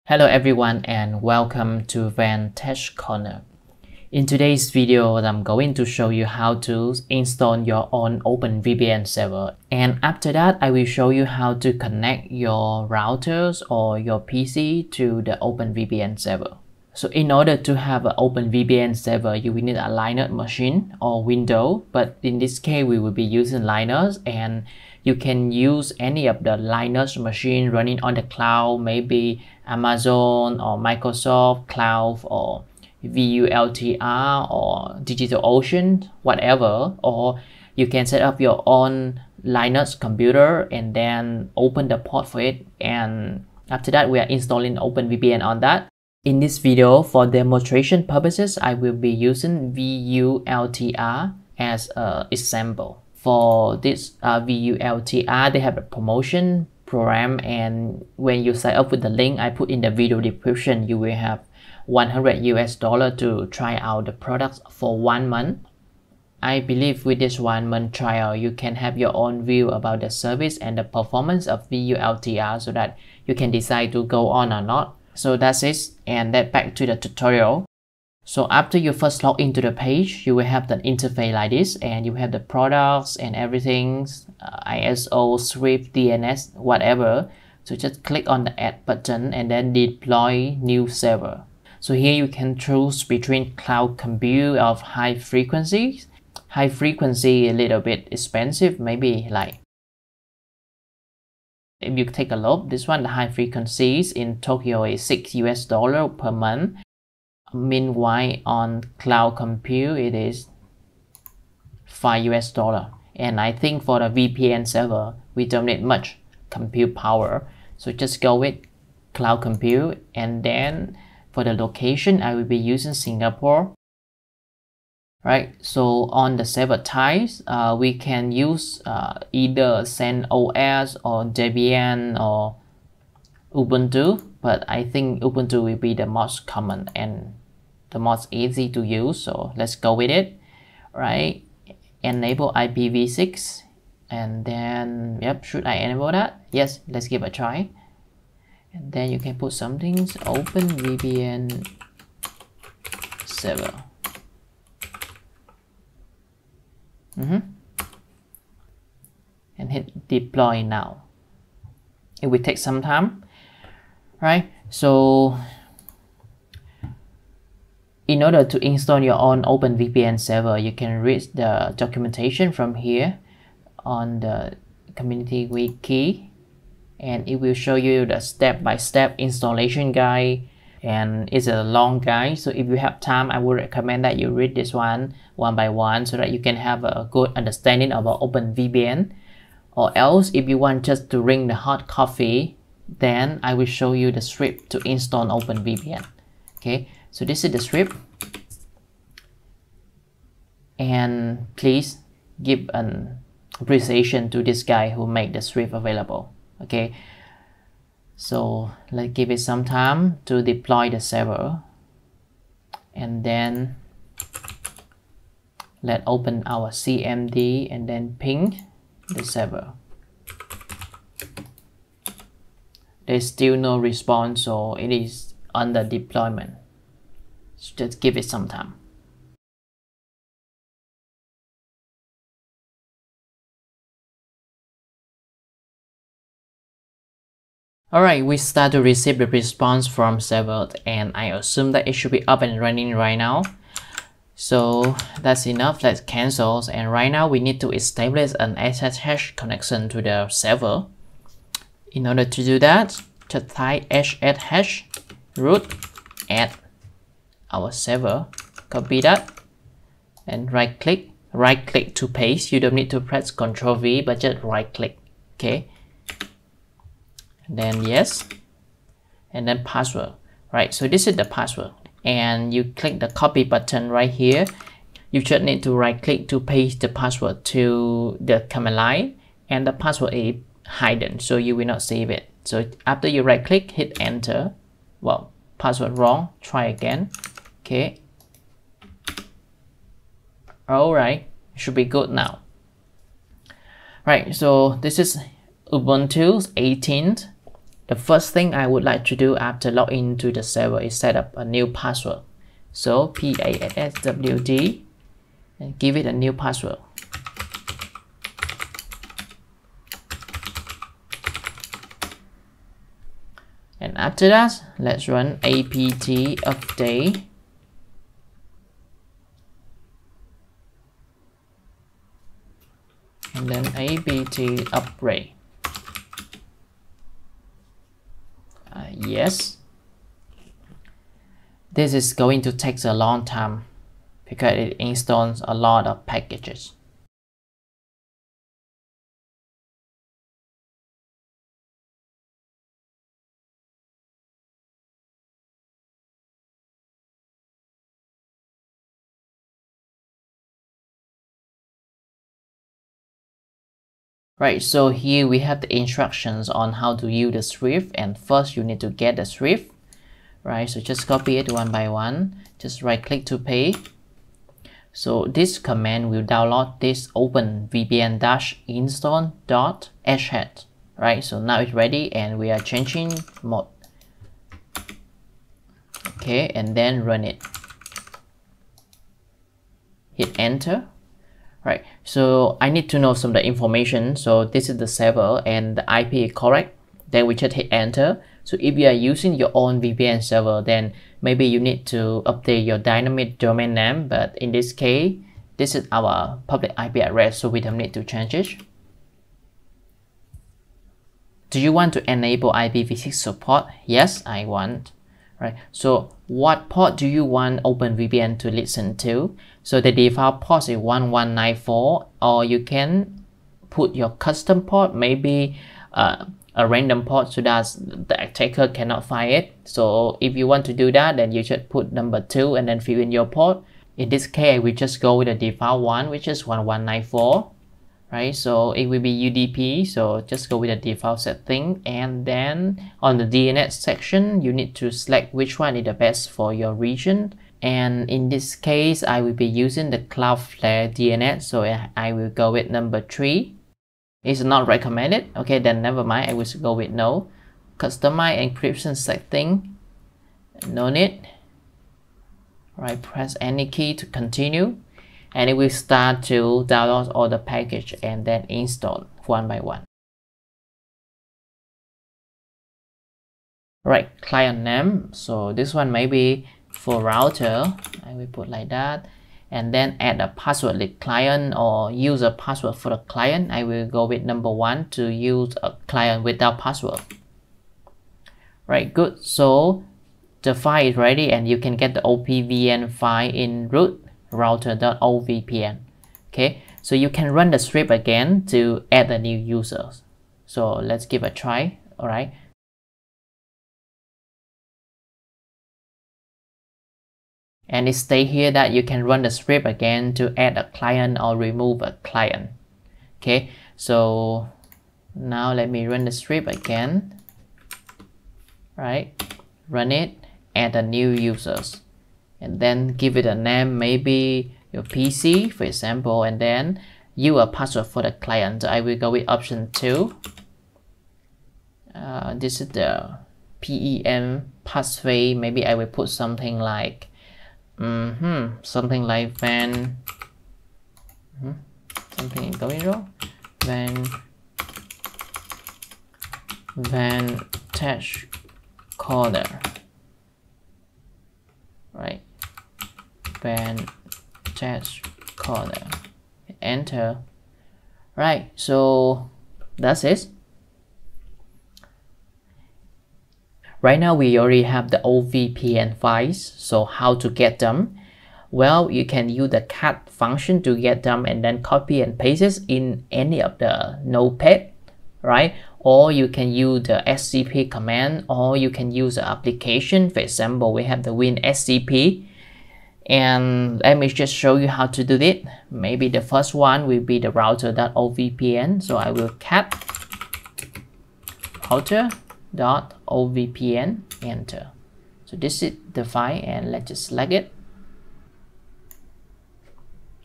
Hello everyone and welcome to Van Tech Corner. In today's video, I'm going to show you how to install your own OpenVPN server, and after that I will show you how to connect your routers or your PC to the OpenVPN server. So in order to have an OpenVPN server, you will need a Linux machine or Windows, but in this case we will be using Linux, and you can use any of the Linux machine running on the cloud, maybe Amazon or Microsoft Cloud or VULTR or DigitalOcean, whatever, or you can set up your own Linux computer and then open the port for it, and after that we are installing OpenVPN on that. In this video, for demonstration purposes, I will be using VULTR as an example. For this VULTR, they have a promotion program, and when you sign up with the link I put in the video description, you will have $100 to try out the products for 1 month. I believe with this 1 month trial, you can have your own view about the service and the performance of VULTR so that you can decide to go on or not. So that's it, and then back to the tutorial. So after you first log into the page, you will have the interface like this, and you have the products and everything, ISO, Swift, DNS, whatever. So just click on the add button and then deploy new server. So here you can choose between cloud compute of high frequencies. High frequency a little bit expensive, maybe like, if you take a look, this one, the high frequencies in Tokyo is $6 per month. Meanwhile, on cloud compute, it is $5. And I think for the VPN server, we don't need much compute power. So just go with cloud compute. And then for the location, I will be using Singapore. Right, so on the server types, we can use either CentOS or Debian or Ubuntu, but I think Ubuntu will be the most common and the most easy to use, so let's go with it. Right, enable IPv6, and then yep, should I enable that? Yes, let's give it a try. And then you can put something OpenVPN server. And hit deploy now. It will take some time, right? So in order to install your own OpenVPN server, you can read the documentation from here on the community wiki, and it will show you the step-by-step installation guide, and it's a long guide, so if you have time, I would recommend that you read this one by one so that you can have a good understanding about OpenVPN. Or else, if you want just to drink the hot coffee, then I will show you the script to install OpenVPN. Okay, so this is the script, and please give an appreciation to this guy who made the script available. Okay, so let's give it some time to deploy the server, and then let's open our CMD and then ping the server. There's still no response, so it is under deployment. So just give it some time. Alright, we start to receive the response from server, and I assume that it should be up and running right now. So that's enough, let's cancel. And right now we need to establish an SSH connection to the server. In order to do that, just type SSH root add our server, copy that, and right click to paste. You don't need to press Ctrl V, but just right click. Okay, then yes, and then password. Right, so this is the password, and you click the copy button right here. You just need to right click to paste the password to the command line, and the password is hidden, so you will not save it. So after you right click, hit enter. Well, password wrong, try again. Okay, all right, should be good now. Right, so this is Ubuntu 18th the first thing I would like to do after login to the server is set up a new password. So passwd and give it a new password. And after that, let's run apt update. And then apt upgrade. Yes. This is going to take a long time because it installs a lot of packages. Right, so here we have the instructions on how to use the script, and first you need to get the script. Right, so just copy it one by one, just right click to paste. So this command will download this openvpn-install.sh. Right, so now it's ready and we are changing mode. Okay, and then run it. Hit enter. Right, so I need to know some of the information. So this is the server and the IP is correct. Then we just hit enter. So if you are using your own VPN server, then maybe you need to update your dynamic domain name. But in this case, this is our public IP address, so we don't need to change it. Do you want to enable IPv6 support? Yes, I want. Right, so what port do you want OpenVPN to listen to? So the default port is 1194, or you can put your custom port, maybe a random port so that the attacker cannot find it. So if you want to do that, then you should put number 2 and then fill in your port. In this case, we just go with the default one, which is 1194. Right, so it will be UDP, so just go with the default setting, and then on the DNS section you need to select which one is the best for your region. And in this case I will be using the Cloudflare DNS, so I will go with number 3. It's not recommended. Okay, then never mind, I will go with no. Customize encryption setting, no need. Right, press any key to continue. And it will start to download all the package and then install one by one. Right, client name. So this one maybe for router. I will put like that. And then add a password like client or user password for the client. I will go with number 1 to use a client without password. Right, good. So the file is ready and you can get the OPVN file in root router.ovpn. Okay, so you can run the script again to add the new users. So let's give a try. All right, and it stays here that you can run the script again to add a client or remove a client. Okay, so now let me run the script again. Right, run it, add the new users, and then give it a name, maybe your PC for example, and then use a password for the client. I will go with option 2. This is the PEM password. Maybe I will put something like something like van something going wrong, vantage corner. Right, vantage corner, enter. Right, so that's it. Right now we already have the OVPN files, so how to get them? Well, you can use the cat function to get them and then copy and paste it in any of the notepad, right? Or you can use the SCP command, or you can use the application. For example, we have the WinSCP, and let me just show you how to do it. Maybe the first one will be the router.ovpn. So I will cat router.ovpn, enter. So this is the file, and let's just select it.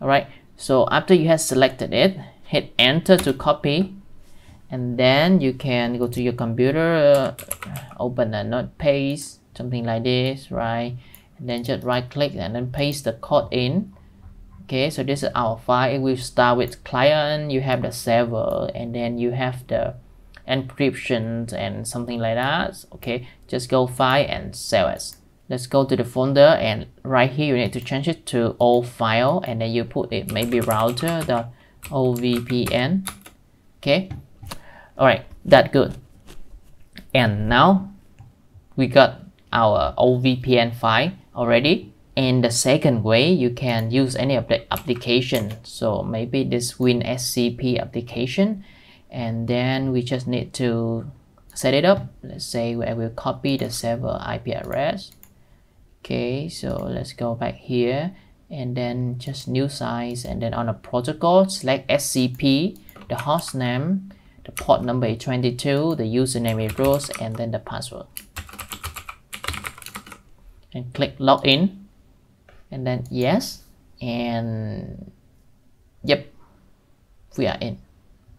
All right, so after you have selected it, hit enter to copy, and then you can go to your computer, open a notepad, something like this, right? And then just right click and then paste the code in. Okay, so this is our file. It will start with client, you have the server, and then you have the encryption and something like that. Okay, just go file and save as. Let's go to the folder, and right here you need to change it to all file, and then you put it maybe router.ovpn. Okay, all right, that's good. And now we got our OVPN file already. And the second way, you can use any application. So maybe this WinSCP application, and then we just need to set it up. Let's say I will copy the server IP address. Okay, so let's go back here, and then just new size, and then on a protocol, select SCP, the host name, the port number is 22, the username is root, and then the password. And click login. And then yes, and yep, we are in.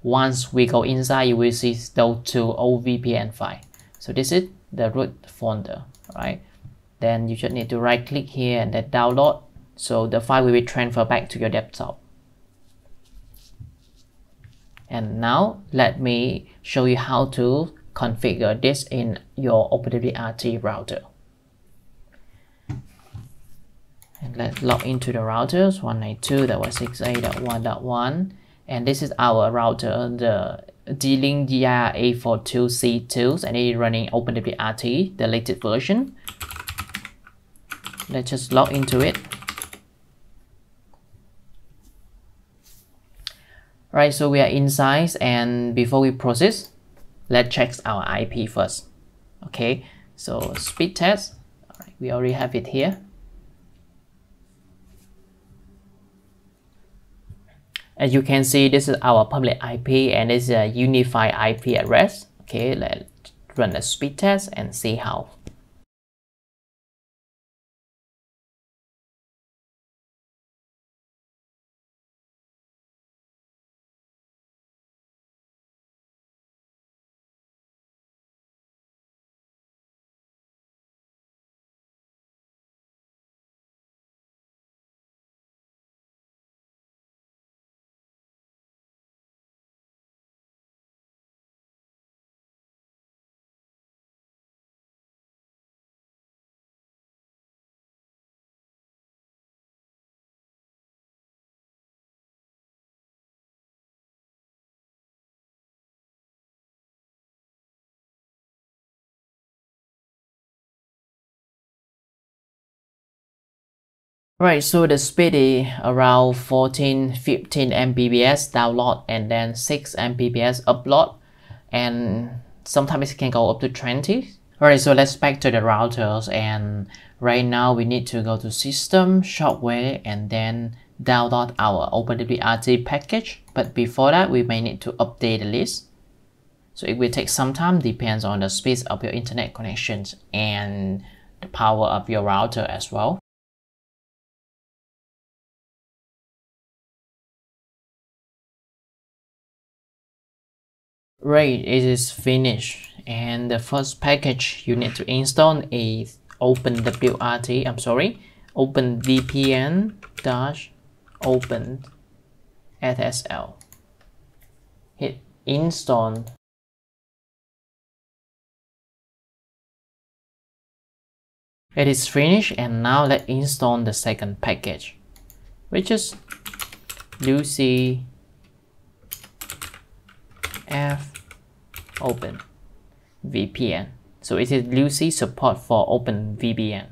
Once we go inside, you will see those two OVPN files. So this is the root folder, right? Then you just need to right click here and then download. So the file will be transferred back to your desktop. And now let me show you how to configure this in your OpenWRT router. And let's log into the routers 192.168.1.1, and this is our router, the D-Link DR842C2, and it is running OpenWRT, the latest version. Let's just log into it. Right, so we are inside, and before we proceed, let's check our IP first. Okay, so speed test. All right, we already have it here. As you can see, this is our public IP, and it's a unified IP address. Okay, let's run a speed test and see how. Right, so the speed is around 14-15 Mbps download, and then 6 Mbps upload, and sometimes it can go up to 20. Alright, so let's back to the routers, and right now we need to go to System, Software, and then download our OpenWRT package. But before that, we may need to update the list. So it will take some time, depends on the speed of your internet connections and the power of your router as well. Right, it is finished, and the first package you need to install is openvpn-open-ssl. Hit install. It is finished, and now let's install the second package, which is Lucy F OpenVPN. So it is Lucy support for OpenVPN.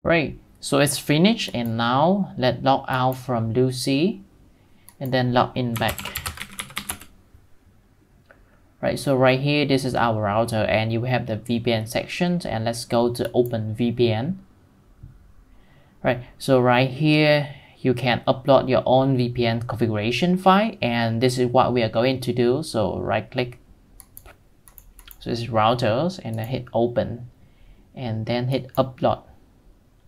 Right, so it's finished, and now let's log out from Lucy and then log in back. Right, so right here, this is our router, and you have the VPN section, and let's go to OpenVPN. Right, so right here, you can upload your own VPN configuration file, and this is what we are going to do. So right click, so this is routers, and then hit open, and then hit upload.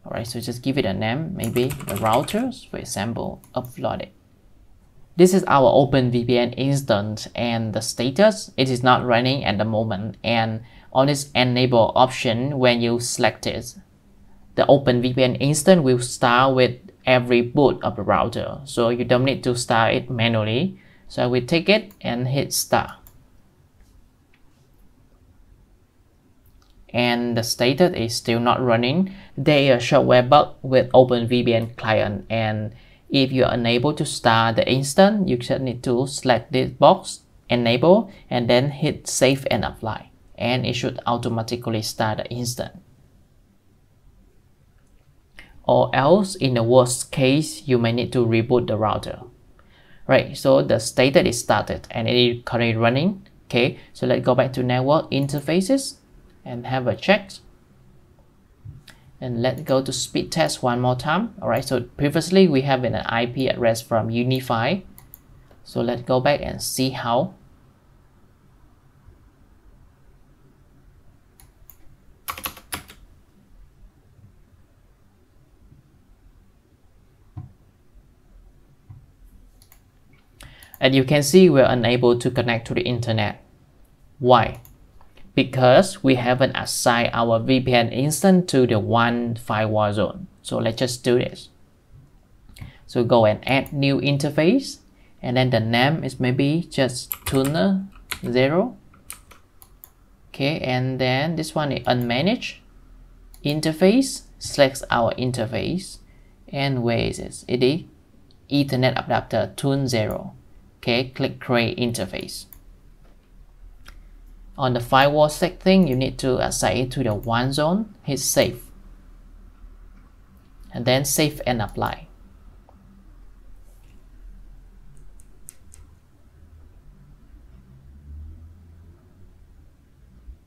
Alright, so just give it a name, maybe the routers, for example, uploaded. This is our OpenVPN instance, and the status, it is not running at the moment, and on this enable option, when you select it, the OpenVPN instance will start with every boot of the router, so you don't need to start it manually. So I will take it and hit start, and the status is still not running. There is a shortware bug with OpenVPN client, and if you are unable to start the instance, you just need to select this box, enable, and then hit save and apply, and it should automatically start the instance. Or else, in the worst case, you may need to reboot the router. Right, so the status is started and it is currently running. Okay, so let's go back to network interfaces and have a check. And let's go to speed test one more time. Alright, so previously we have an IP address from Unify. So let's go back and see how. And you can see we're unable to connect to the internet. Why? Because we haven't assigned our VPN instance to the one firewall zone. So let's just do this. So go and add new interface, and then the name is maybe just tuner 0. Okay, and then this one is unmanaged interface. Select our interface, and where is it? It is Ethernet adapter tune 0. Okay, click create interface. On the firewall setting, you need to assign it to the one zone. Hit save, and then save and apply.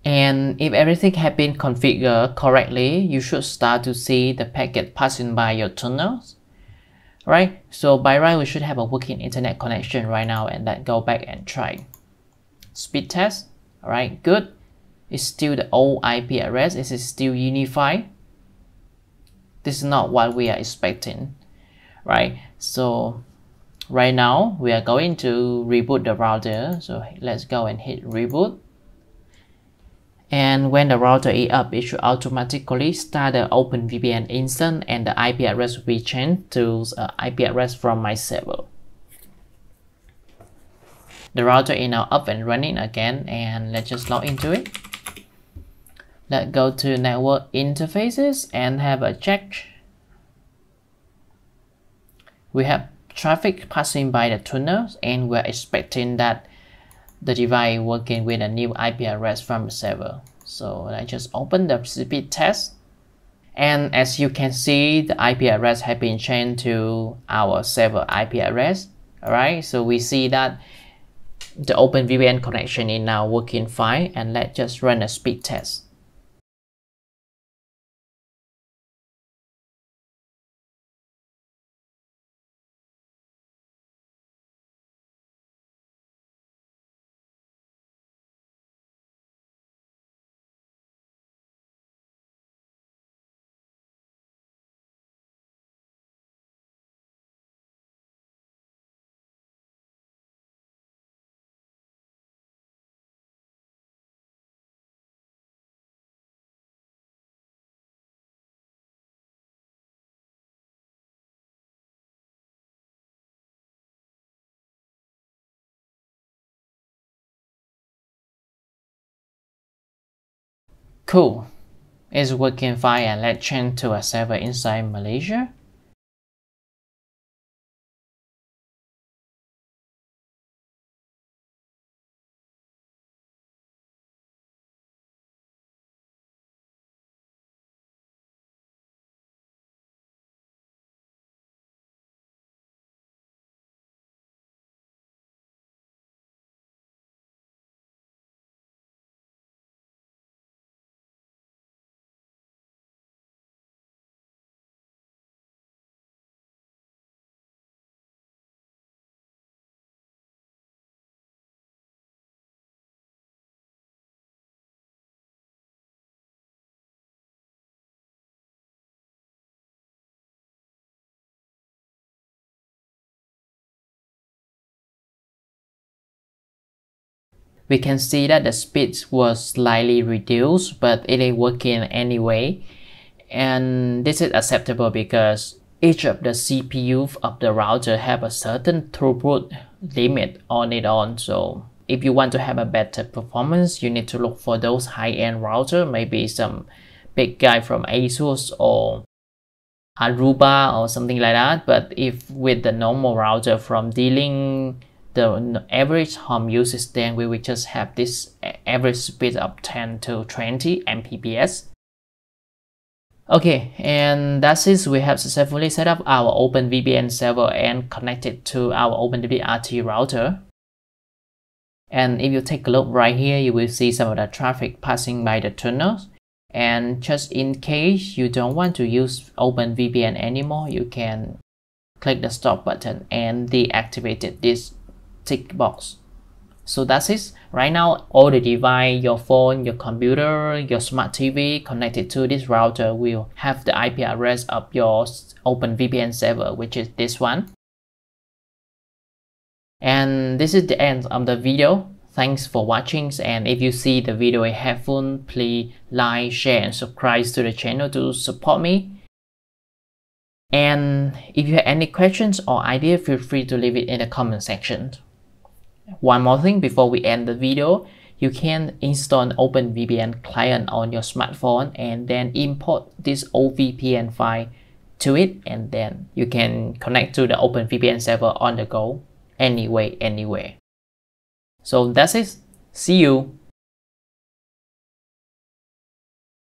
And if everything has been configured correctly, you should start to see the packet passing by your tunnels. Right, so by right we should have a working internet connection right now, and let's go back and try speed test. All right, good. It's still the old IP address. It is still unified. This is not what we are expecting, right? So right now we are going to reboot the router. So let's go and hit reboot. And when the router is up, it should automatically start the OpenVPN instance, and the IP address will be changed to IP address from my server. The router is now up and running again, and let's just log into it. Let's go to network interfaces and have a check. We have traffic passing by the tunnels, and we're expecting that the device working with a new IP address from the server. So I just open the speed test, and as you can see, the IP address has been changed to our server IP address. Alright, so we see that the OpenVPN connection is now working fine, and let's just run a speed test. Cool, it's working fine, and let's change to a server inside Malaysia. we can see that the speed was slightly reduced, but it is working anyway. And this is acceptable because each of the CPU of the router have a certain throughput limit on it on. So if you want to have a better performance, you need to look for those high-end router, maybe some big guy from ASUS or Aruba or something like that. But if with the normal router from dealing the average home use system, we will just have this average speed of 10 to 20 Mbps. Okay, and that's it. We have successfully set up our OpenVPN server and connected to our OpenWRT router. And if you take a look right here, you will see some of the traffic passing by the tunnels. And just in case you don't want to use OpenVPN anymore, you can click the stop button and deactivate this tick box. So that's it. Right now, all the device, your phone, your computer, your smart TV connected to this router will have the IP address of your OpenVPN server, which is this one. And this is the end of the video. Thanks for watching, and if you see the video is helpful, please like, share and subscribe to the channel to support me. And if you have any questions or ideas, feel free to leave it in the comment section. One more thing before we end the video, you can install an OpenVPN client on your smartphone and then import this OVPN file to it, and then you can connect to the OpenVPN server on the go, anywhere. So that's it. See you.